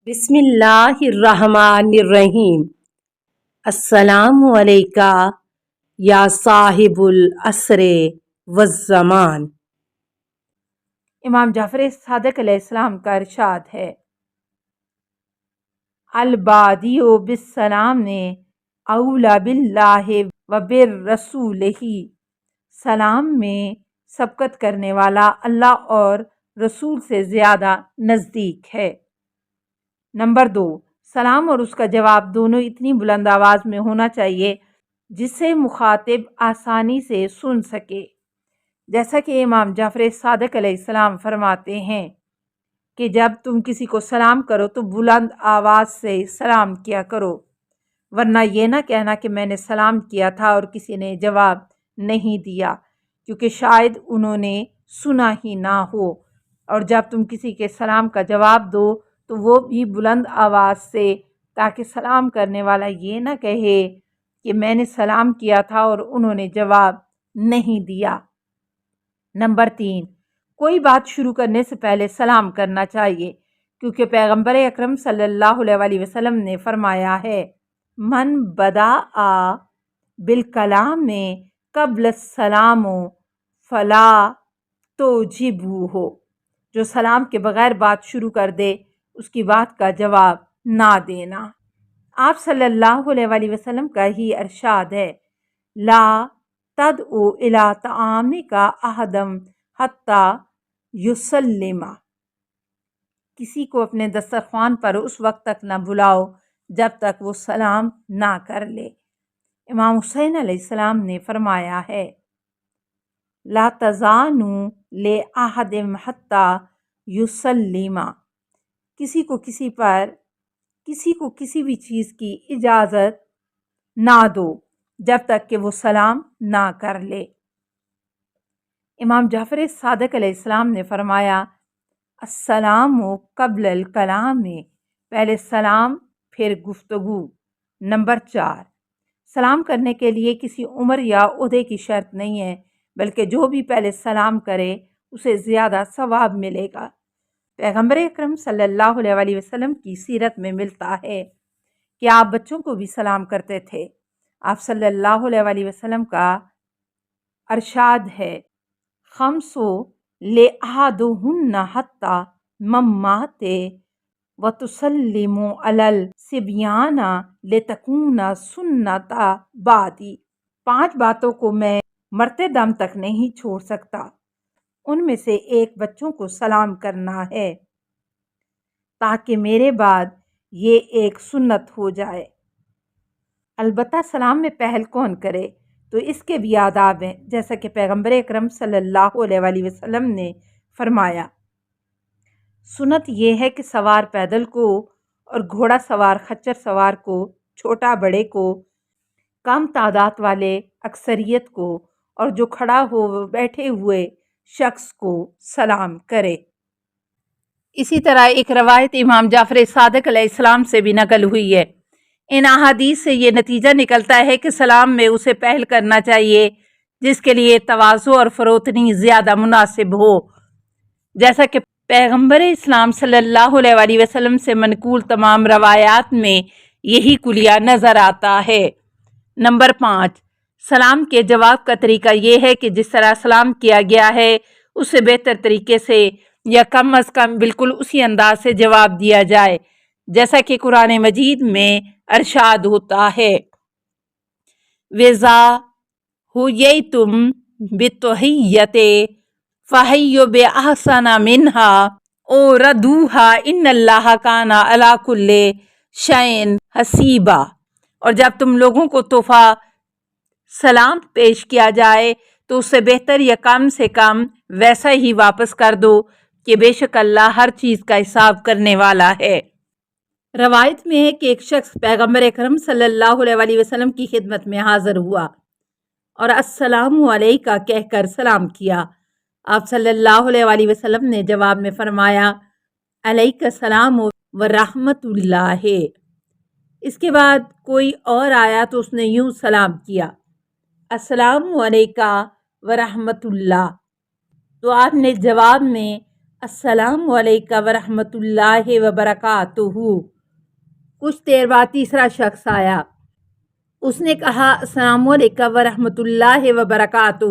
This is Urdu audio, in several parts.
بسم اللہ الرحمن الرحیم۔ السلام علیکہ یا صاحب العصر والزمان۔ امام جعفر صادق علیہ السلام کا ارشاد ہے، البادی بالسلام اولا باللہ و بالرسولہ۔ سلام میں سبقت کرنے والا اللہ اور رسول سے زیادہ نزدیک ہے۔ نمبر 2، سلام اور اس کا جواب دونوں اتنی بلند آواز میں ہونا چاہیے جسے مخاطب آسانی سے سن سکے، جیسا کہ امام جعفر صادق علیہ السلام فرماتے ہیں کہ جب تم کسی کو سلام کرو تو بلند آواز سے سلام کیا کرو، ورنہ یہ نہ کہنا کہ میں نے سلام کیا تھا اور کسی نے جواب نہیں دیا، کیونکہ شاید انہوں نے سنا ہی نہ ہو۔ اور جب تم کسی کے سلام کا جواب دو تو وہ بھی بلند آواز سے، تاکہ سلام کرنے والا یہ نہ کہے کہ میں نے سلام کیا تھا اور انہوں نے جواب نہیں دیا۔ نمبر 3، کوئی بات شروع کرنے سے پہلے سلام کرنا چاہیے، کیونکہ پیغمبر اکرم صلی اللہ علیہ وسلم نے فرمایا ہے، من بدأ بالکلام قبل السلام فلا تعجبہ۔ جو سلام کے بغیر بات شروع کر دے اس کی بات کا جواب نہ دینا۔ آپ صلی اللہ علیہ وسلم کا ہی ارشاد ہے، لا تدعو الی طعامک احدا حتی یسلم۔ کسی کو اپنے دسترخوان پر اس وقت تک نہ بلاؤ جب تک وہ سلام نہ کر لے۔ امام حسین علیہ السلام نے فرمایا ہے، لا تزانوا لأحد حتی یسلم۔ کسی کو کسی بھی چیز کی اجازت نہ دو جب تک کہ وہ سلام نہ کر لے۔ امام جعفر صادق علیہ السلام نے فرمایا، السلام قبل الکلام، پہلے سلام پھر گفتگو۔ نمبر 4، سلام کرنے کے لیے کسی عمر یا عہدے کی شرط نہیں ہے، بلکہ جو بھی پہلے سلام کرے اسے زیادہ ثواب ملے گا۔ پیغمبر اکرم صلی اللہ علیہ وسلم کی سیرت میں ملتا ہے کہ آپ بچوں کو بھی سلام کرتے تھے۔ آپ صلی اللہ علیہ وسلم کا ارشاد ہے، خمس لأحدہن حتی ممات وتسلم علی الصبیان لتکون سنت بعدی۔ 5 باتوں کو میں مرتے دم تک نہیں چھوڑ سکتا، ان میں سے ایک بچوں کو سلام کرنا ہے، تاکہ میرے بعد یہ ایک سنت ہو جائے۔ البتہ سلام میں پہل کون کرے تو اس کے بھی آداب ہیں، جیسا کہ پیغمبر اکرم صلی اللہ علیہ وسلم نے فرمایا، سنت یہ ہے کہ سوار پیدل کو اور گھوڑا سوار خچر سوار کو، چھوٹا بڑے کو، کم تعداد والے اکثریت کو، اور جو کھڑا ہو بیٹھے ہوئے شخص کو سلام کرے۔ اسی طرح ایک روایت امام جعفر صادق علیہ السلام سے بھی نقل ہوئی ہے۔ ان احادیث سے یہ نتیجہ نکلتا ہے کہ سلام میں اسے پہل کرنا چاہیے جس کے لیے تواضع اور فروتنی زیادہ مناسب ہو، جیسا کہ پیغمبر اسلام صلی اللہ علیہ وسلم سے منقول تمام روایات میں یہی کلیہ نظر آتا ہے۔ نمبر 5، سلام کے جواب کا طریقہ یہ ہے کہ جس طرح سلام کیا گیا ہے اس سے بہتر طریقے سے یا کم از کم بالکل اسی انداز سے جواب دیا جائے، جیسا کہ قرآن مجید میں ارشاد ہوتا ہے، وَإِذَا حُيِّيتُم بِالتَّحِيَّةِ فَحَيُّوا بِأَحْسَنَ مِنْهَا أَوْ رُدُّوهَا إِنَّ اللَّهَ كَانَ عَلَىٰ كُلِّ شَيْءٍ حَسِيبًا۔ اور جب تم لوگوں کو تحفہ سلام پیش کیا جائے تو اس سے بہتر یا کم سے کم ویسا ہی واپس کر دو کہ بے شک اللہ ہر چیز کا حساب کرنے والا ہے۔ روایت میں ہے کہ ایک شخص پیغمبر اکرم صلی اللہ علیہ وسلم کی خدمت میں حاضر ہوا اور السلام علیکہ کہہ کر سلام کیا۔ آپ صلی اللہ علیہ وسلم نے جواب میں فرمایا، علیک السلام ورحمۃ اللہ۔ اس کے بعد کوئی اور آیا تو اس نے یوں سلام کیا، السلام علیکہ ورحمۃ اللہ، تو آپ نے جواب میں السلام علیکم ورحمۃ اللہ وبرکاتہ۔ کچھ دیر بعد تیسرا شخص آیا، اس نے کہا السلام علیکم ورحمۃ اللہ وبرکاتہ۔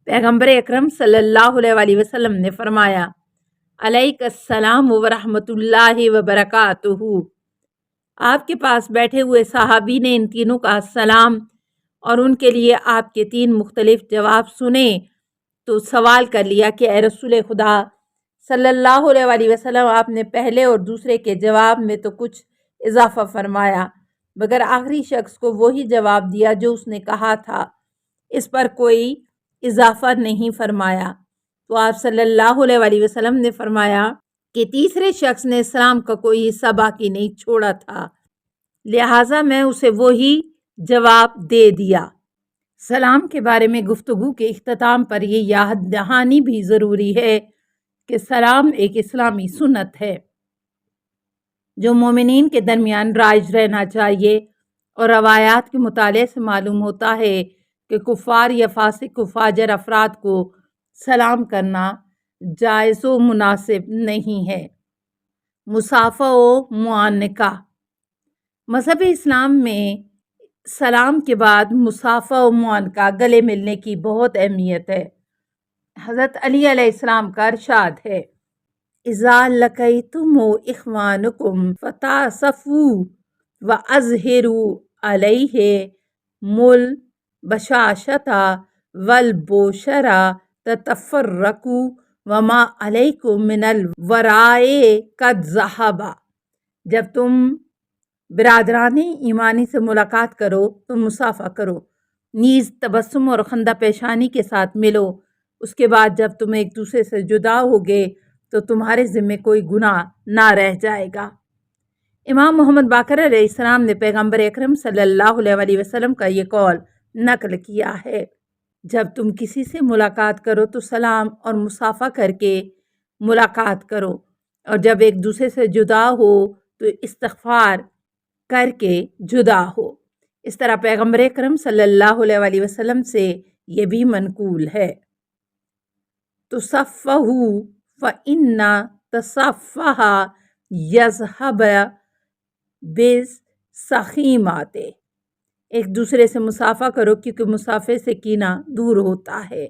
پیغمبر اکرم صلی اللہ علیہ وسلم نے فرمایا علیک السلام ورحمۃ اللہ وبرکاتہ۔ آپ کے پاس بیٹھے ہوئے صحابی نے ان تینوں کا سلام اور ان کے لیے آپ کے 3 مختلف جواب سنے تو سوال کر لیا کہ اے رسول خدا صلی اللہ علیہ وسلم، آپ نے پہلے اور دوسرے کے جواب میں تو کچھ اضافہ فرمایا مگر آخری شخص کو وہی جواب دیا جو اس نے کہا تھا، اس پر کوئی اضافہ نہیں فرمایا۔ تو آپ صلی اللہ علیہ وسلم نے فرمایا کہ تیسرے شخص نے اسلام کا کوئی حصہ باقی نہیں چھوڑا تھا، لہٰذا میں اسے وہی جواب دے دیا۔ سلام کے بارے میں گفتگو کے اختتام پر یہ یاد دہانی بھی ضروری ہے کہ سلام ایک اسلامی سنت ہے جو مومنین کے درمیان رائج رہنا چاہیے، اور روایات کے مطالعے سے معلوم ہوتا ہے کہ کفار یا فاسق و فاجر افراد کو سلام کرنا جائز و مناسب نہیں ہے۔ مصافحہ و معانقہ۔ مذہب اسلام میں سلام کے بعد مصافحہ و معانقہ، گلے ملنے کی بہت اہمیت ہے۔ حضرت علی علیہ السلام کا ارشاد ہے اذا لقیتم اخوانکم فتصافحوا واظہروا علیہم البشاشۃ والبشرى تتفرقوا وما علیکم من الوراء قد ذہب۔ جب تم برادران ایمانی سے ملاقات کرو تو مصافحہ کرو، نیز تبسم اور خندہ پیشانی کے ساتھ ملو۔ اس کے بعد جب تم ایک دوسرے سے جدا ہوگے تو تمہارے ذمے کوئی گناہ نہ رہ جائے گا۔ امام محمد باقر علیہ السلام نے پیغمبر اکرم صلی اللہ علیہ وسلم کا یہ قول نقل کیا ہے، جب تم کسی سے ملاقات کرو تو سلام اور مصافحہ کر کے ملاقات کرو، اور جب ایک دوسرے سے جدا ہو تو استغفار کر کے جدا ہو۔ اس طرح پیغمبر اکرم صلی اللہ علیہ وسلم سے یہ بھی منقول ہے تصفحوا فإن تصفح یذہب بالسخیمات۔ ایک دوسرے سے مصافحہ کرو کیونکہ مصافحے سے کینہ دور ہوتا ہے۔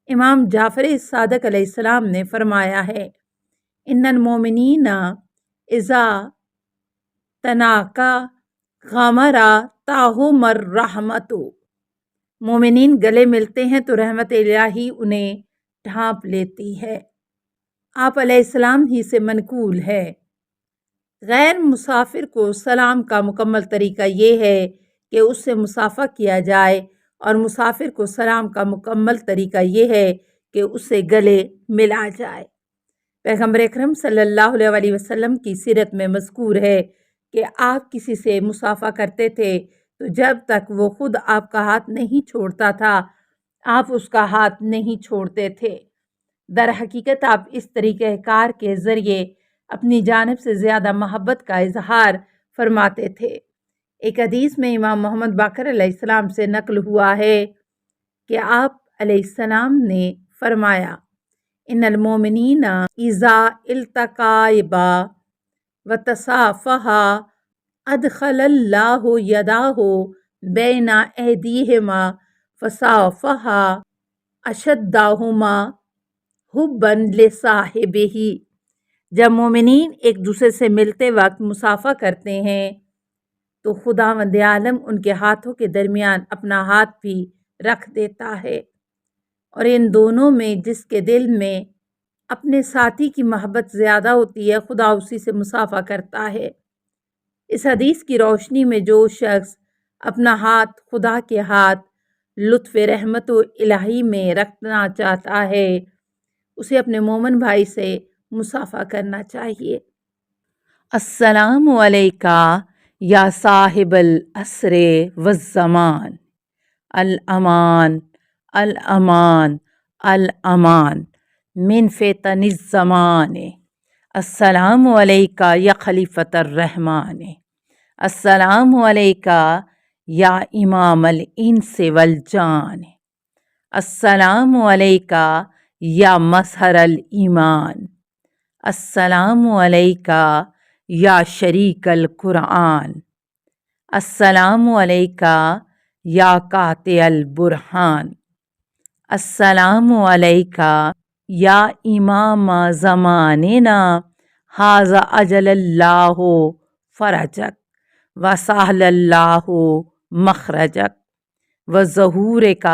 امام جعفر صادق علیہ السلام نے فرمایا ہے ان المؤمنین اذا تناقا غمر تاہم الرحمت۔ مومنین گلے ملتے ہیں تو رحمت الہی انہیں ڈھانپ لیتی ہے۔ آپ علیہ السلام ہی سے منقول ہے۔ غیر مسافر کو سلام کا مکمل طریقہ یہ ہے کہ اس سے مصافحہ کیا جائے، اور مسافر کو سلام کا مکمل طریقہ یہ ہے کہ اس سے گلے ملا جائے۔ پیغمبر اکرم صلی اللہ علیہ وسلم کی سیرت میں مذکور ہے کہ آپ کسی سے مصافحہ کرتے تھے تو جب تک وہ خود آپ کا ہاتھ نہیں چھوڑتا تھا آپ اس کا ہاتھ نہیں چھوڑتے تھے۔ در حقیقت آپ اس طریقہ کار کے ذریعے اپنی جانب سے زیادہ محبت کا اظہار فرماتے تھے۔ ایک حدیث میں امام محمد باقر علیہ السلام سے نقل ہوا ہے کہ آپ علیہ السلام نے فرمایا ان المؤمنین اذا التقا وتصافحا ادخل اللہ یداہ بین ایدیہما فصافحا اشدہما حبا لصاحبہ۔ جب مومنین ایک دوسرے سے ملتے وقت مصافحہ کرتے ہیں تو خداوند عالم ان کے ہاتھوں کے درمیان اپنا ہاتھ بھی رکھ دیتا ہے، اور ان دونوں میں جس کے دل میں اپنے ساتھی کی محبت زیادہ ہوتی ہے خدا اسی سے مصافحہ کرتا ہے۔ اس حدیث کی روشنی میں جو شخص اپنا ہاتھ خدا کے ہاتھ لطف رحمت و الہی میں رکھنا چاہتا ہے اسے اپنے مومن بھائی سے مصافحہ کرنا چاہیے۔ السلام علیکہ یا صاحب العصر والزمان، الامان الامان الامان من فتن الزمان۔ السلام علیکہ یا خلیفۃ الرحمن، السلام علیکہ یا امام الانس والجان، السلام علیکہ یا مظہر الایمان، السلام علیکہ یا شریک القرآن، السلام علیکہ یا قاطع البرہان، السلام علیکہ یا امام زماننا، ھذا اجل اللہ فرجک وسہل اللہ مخرجک وظہورک،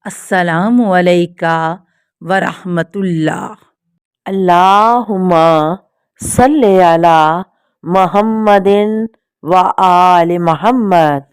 السلام علیکہ ورحمۃ اللہ۔ اللہم صلی علی محمد و آل محمد۔